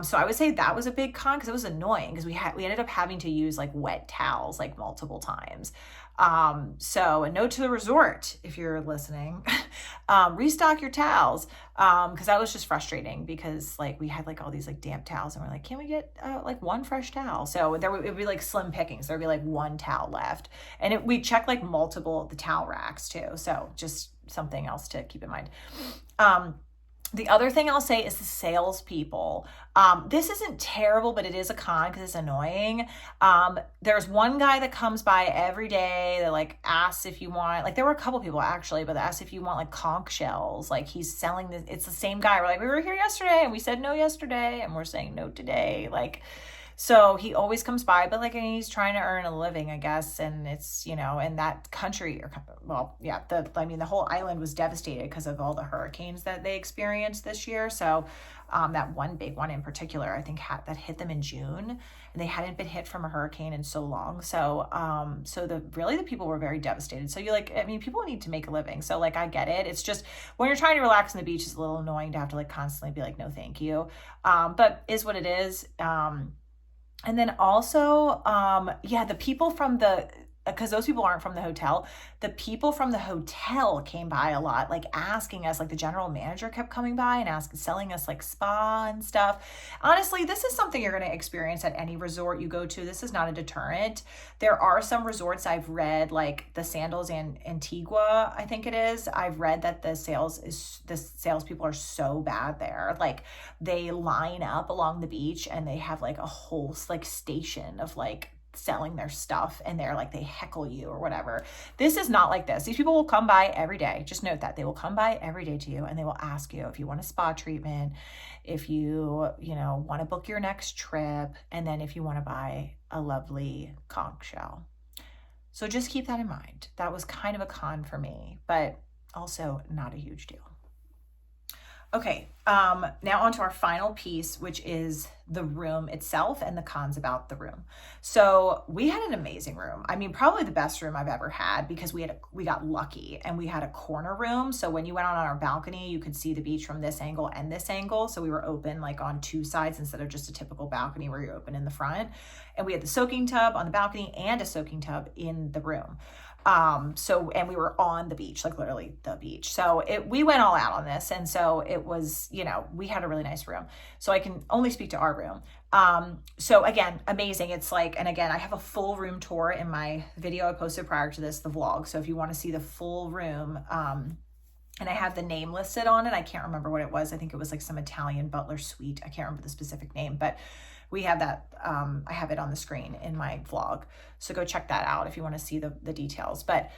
So I would say that was a big con because it was annoying because we ended up having to use like wet towels like multiple times. So a note to the resort, if you're listening, restock your towels. Cause that was just frustrating because like we had like all these like damp towels and we're like, can we get like one fresh towel? So it would be like slim pickings. There'd be like one towel left and we checked like multiple of the towel racks too. So just something else to keep in mind. The other thing I'll say is the salespeople. This isn't terrible, but it is a con because it's annoying. There's one guy that comes by every day that like asks if you want, like there were a couple people actually, but asks if you want like conch shells. Like he's selling this, it's the same guy. We're like, we were here yesterday and we said no yesterday and we're saying no today. Like, so he always comes by, but like he's trying to earn a living, I guess. And it's, in that country, the whole island was devastated because of all the hurricanes that they experienced this year. So that one big one in particular, I think that hit them in June and they hadn't been hit from a hurricane in so long. So, the people were very devastated. So people need to make a living. So like, I get it. It's just when you're trying to relax on the beach, it's a little annoying to have to like constantly be like, no, thank you. But is what it is. And then also, the people from because those people aren't from the hotel, the people from the hotel came by a lot, like asking us, like the general manager kept coming by and selling us like spa and stuff. Honestly, this is something you're going to experience at any resort you go to. This is not a deterrent. There are some resorts I've read, like the Sandals and Antigua, I think it is. I've read that the salespeople are so bad there. Like they line up along the beach and they have like a whole like station of like selling their stuff and they're like, they heckle you or whatever. This is not like this. These people will come by every day. Just note that they will come by every day to you and they will ask you if you want a spa treatment, if you want to book your next trip, and then if you want to buy a lovely conch shell. So just keep that in mind. That was kind of a con for me, but also not a huge deal. Okay, now on to our final piece, which is the room itself and the cons about the room. So we had an amazing room. I mean, probably the best room I've ever had because we got lucky and we had a corner room. So when you went out on our balcony, you could see the beach from this angle and this angle. So we were open like on two sides instead of just a typical balcony where you're open in the front. And we had the soaking tub on the balcony and a soaking tub in the room. And we were on the beach, like literally the beach. So we went all out on this. And so it was, we had a really nice room. So I can only speak to our room. So again, amazing. It's like, and again, I have a full room tour in my video I posted prior to this, the vlog. So if you want to see the full room, and I have the name listed on it. I can't remember what it was. I think it was like some Italian butler suite. I can't remember the specific name, but we have that. I have it on the screen in my vlog. So go check that out if you want to see the details. But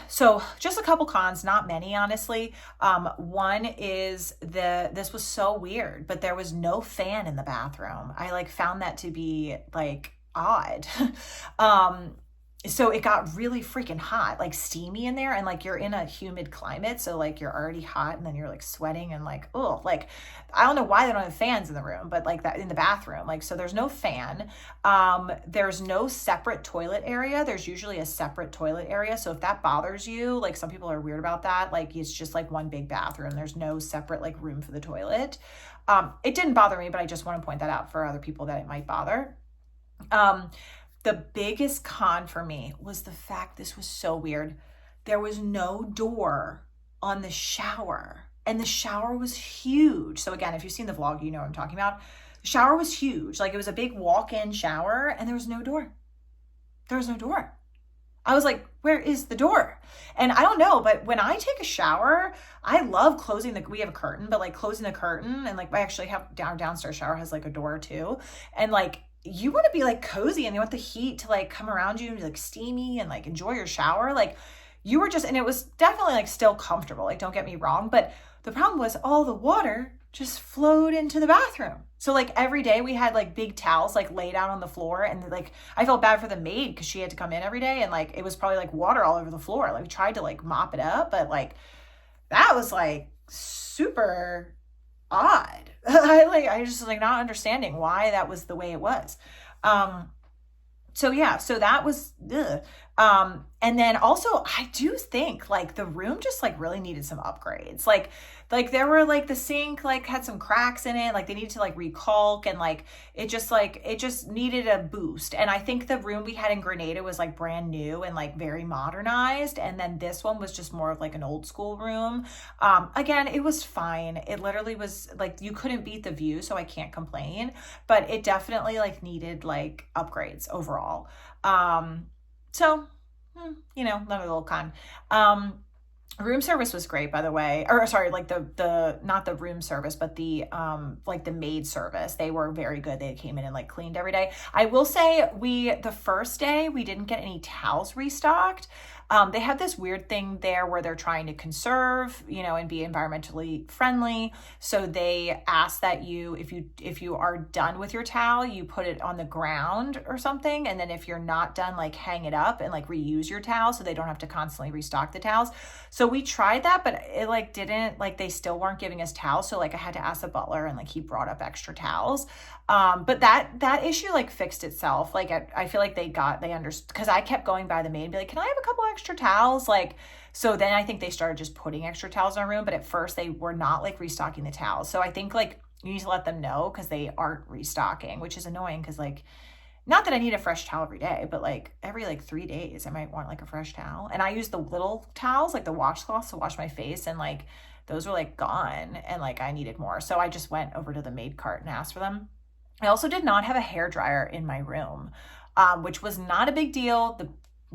so just a couple cons, not many, honestly. One is this was so weird, but there was no fan in the bathroom. I like found that to be like odd. So it got really freaking hot, like steamy in there, and like you're in a humid climate. So like you're already hot and then you're like sweating and like, oh, like, I don't know why they don't have fans in the room, but like that in the bathroom, like, so there's no fan. There's no separate toilet area. There's usually a separate toilet area. So if that bothers you, like some people are weird about that. Like it's just like one big bathroom. There's no separate like room for the toilet. It didn't bother me, but I just want to point that out for other people that it might bother. The biggest con for me was the fact this was so weird. There was no door on the shower and the shower was huge. So again, if you've seen the vlog, you know what I'm talking about. The shower was huge. Like it was a big walk-in shower and there was no door. There was no door. I was like, where is the door? And I don't know, but when I take a shower, I love closing we have a curtain, but like closing the curtain and like I actually have downstairs shower has like a door too. And like, you want to be like cozy and you want the heat to like come around you and be like steamy and like enjoy your shower. Like and it was definitely like still comfortable. Like don't get me wrong, but the problem was all the water just flowed into the bathroom. So like every day we had like big towels like laid out on the floor, and like I felt bad for the maid because she had to come in every day, and like it was probably like water all over the floor. Like we tried to like mop it up, but like that was like super odd. I just like not understanding why that was the way it was. So yeah, so that was ugh. And then also I do think like the room just like really needed some upgrades. Like there were like the sink like had some cracks in it, like they needed to like recaulk, and like it just needed a boost. And I think the room we had in Grenada was like brand new and like very modernized, and then this one was just more of like an old school room. Again, it was fine. It literally was like you couldn't beat the view, so I can't complain, but it definitely like needed like upgrades overall. So, another little con. Room service was great, by the way. Or sorry, like the not the room service, but the like the maid service. They were very good. They came in and like cleaned every day. I will say the first day we didn't get any towels restocked. They have this weird thing there where they're trying to conserve, and be environmentally friendly. So they ask that if you are done with your towel, you put it on the ground or something. And then if you're not done, like hang it up and like reuse your towel so they don't have to constantly restock the towels. So we tried that, but it like didn't, like they still weren't giving us towels. So like I had to ask the butler, and like he brought up extra towels. But that issue like fixed itself. Like I feel like they understood, because I kept going by the maid and be like, can I have a couple extra towels? Like, so then I think they started just putting extra towels in our room, but at first they were not like restocking the towels. So I think like you need to let them know, because they aren't restocking, which is annoying, because like, not that I need a fresh towel every day, but like every like 3 days I might want like a fresh towel. And I use the little towels, like the washcloths, to wash my face, and like those were like gone, and like I needed more. So I just went over to the maid cart and asked for them. I also did not have a hairdryer in my room, which was not a big deal.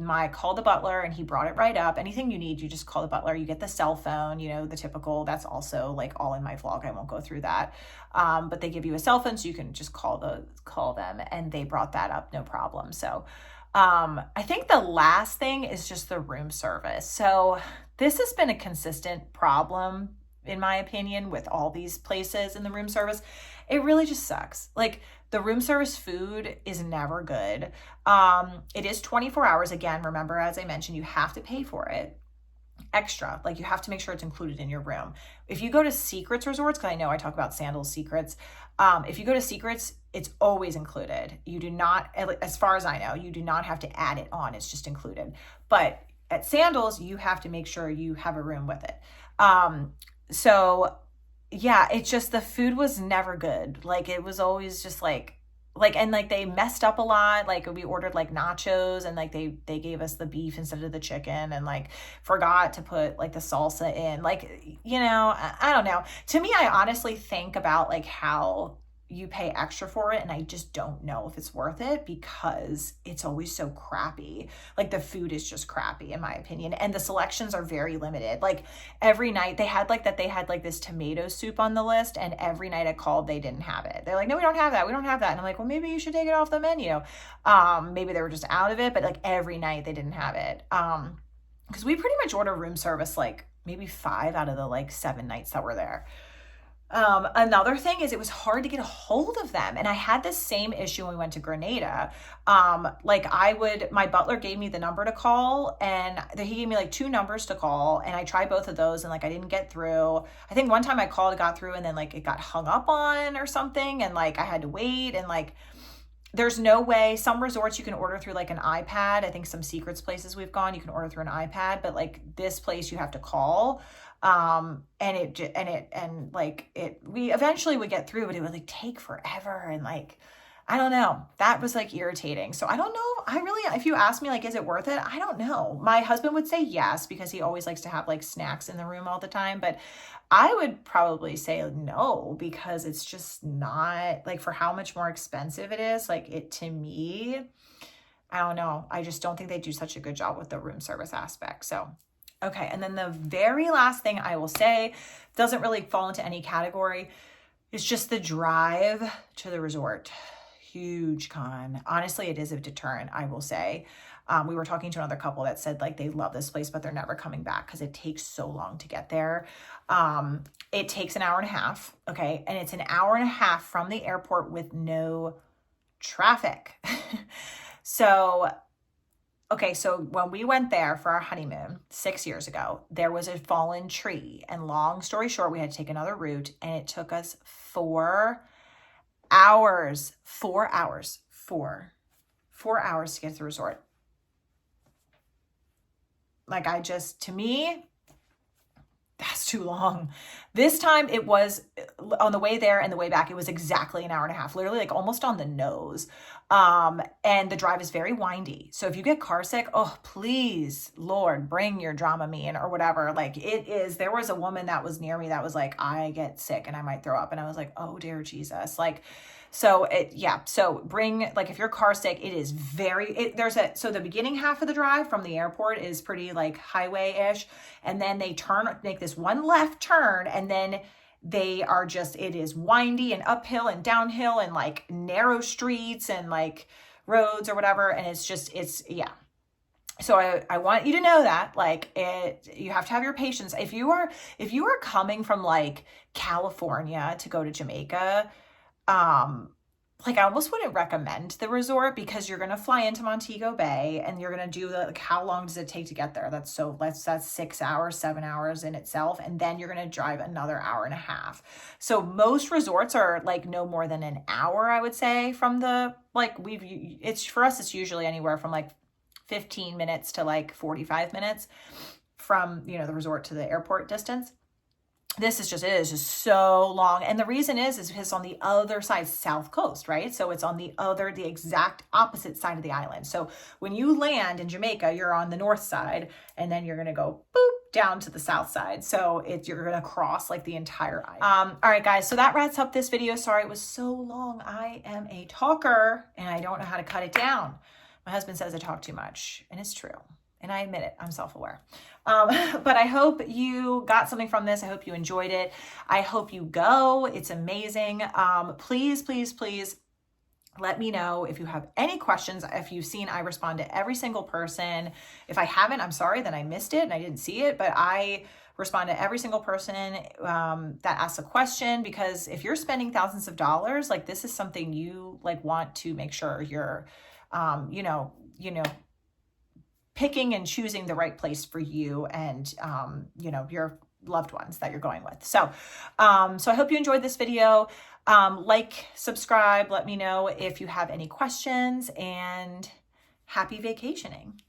I called the butler and he brought it right up. Anything you need, you just call the butler. You get the cell phone, the typical. That's also like all in my vlog. I won't go through that. But they give you a cell phone, so you can just call them, and they brought that up, no problem. So I think the last thing is just the room service. So this has been a consistent problem, in my opinion, with all these places in the room service. It really just sucks. Like the room service food is never good. It is 24 hours. Again, remember, as I mentioned, you have to pay for it extra. Like you have to make sure it's included in your room. If you go to Secrets Resorts, because I know I talk about Sandals Secrets, if you go to Secrets, it's always included. You do not, as far as I know, you do not have to add it on. It's just included. But at Sandals, you have to make sure you have a room with it. So yeah, it's just the food was never good. Like it was always just and like they messed up a lot. Like we ordered like nachos, and like they gave us the beef instead of the chicken, and like forgot to put like the salsa in. Like, I don't know. To me, I honestly think about like how you pay extra for it, and I just don't know if it's worth it, because it's always so crappy. Like the food is just crappy, in my opinion, and the selections are very limited. Like every night they had like this tomato soup on the list, and every night I called, they didn't have it. They're like, no, we don't have that, and I'm like, well, maybe you should take it off the menu. Maybe they were just out of it, but like every night they didn't have it. Because we pretty much order room service like maybe 5 out of the like 7 nights that we're there. Another thing is it was hard to get a hold of them. And I had this same issue when we went to Grenada. My butler gave me the number to call, and he gave me like 2 numbers to call, and I tried both of those, and like I didn't get through. I think one time I called, it got through, and then like it got hung up on or something, and like I had to wait, and like there's no way. Some resorts you can order through like an iPad. I think some Secrets places we've gone, you can order through an iPad, but like this place you have to call. We eventually would get through, but it would like take forever. And like, I don't know, that was like irritating. So I don't know. If you ask me, like, is it worth it? I don't know. My husband would say yes, because he always likes to have like snacks in the room all the time. But I would probably say no, because it's just not like, for how much more expensive it is, like it, to me, I don't know. I just don't think they do such a good job with the room service aspect. So okay, and then the very last thing I will say, doesn't really fall into any category, is just the drive to the resort. Huge con. Honestly, it is a deterrent, I will say. We were talking to another couple that said like they love this place, but they're never coming back because it takes so long to get there. It takes an hour and a half, okay? And it's an hour and a half from the airport with no traffic. So, okay, so when we went there for our honeymoon 6 years ago, there was a fallen tree. And long story short, we had to take another route, and it took us 4 hours. 4 hours. 4 hours to get to the resort. Like, to me, that's too long. This time it was on the way there and the way back, it was exactly an hour and a half, literally like almost on the nose. And the drive is very windy. So if you get car sick, oh, please, Lord, bring your Dramamine or whatever. Like it is, there was a woman that was near me that was like, I get sick and I might throw up. And I was like, oh dear Jesus. Like, so bring, like, if you're car sick, it is so the beginning half of the drive from the airport is pretty like highway-ish. And then they make this one left turn, and then it is windy and uphill and downhill and like narrow streets and like roads or whatever. And yeah. So I want you to know that you have to have your patience. If you are coming from like California to go to Jamaica, like I almost wouldn't recommend the resort, because you're going to fly into Montego Bay and you're going to do how long does it take to get there? That's 6 hours, 7 hours in itself. And then you're going to drive another hour and a half. So most resorts are like no more than an hour, I would say, from for us, it's usually anywhere from like 15 minutes to like 45 minutes from, the resort to the airport distance. It is just so long. And the reason is because on the other side, South Coast, right? So it's on the exact opposite side of the island. So when you land in Jamaica, you're on the north side, and then you're going to go boop down to the south side. So you're going to cross like the entire island. All right, guys. So that wraps up this video. Sorry, it was so long. I am a talker and I don't know how to cut it down. My husband says I talk too much, and it's true. And I admit it, I'm self-aware. But I hope you got something from this. I hope you enjoyed it. I hope you go. It's amazing. Please, please, please let me know if you have any questions. If you've seen, I respond to every single person. If I haven't, I'm sorry, then I missed it and I didn't see it. But I respond to every single person that asks a question, because if you're spending thousands of dollars, like this is something you like want to make sure you're, picking and choosing the right place for you and, your loved ones that you're going with. So I hope you enjoyed this video. Like, subscribe, let me know if you have any questions, and happy vacationing.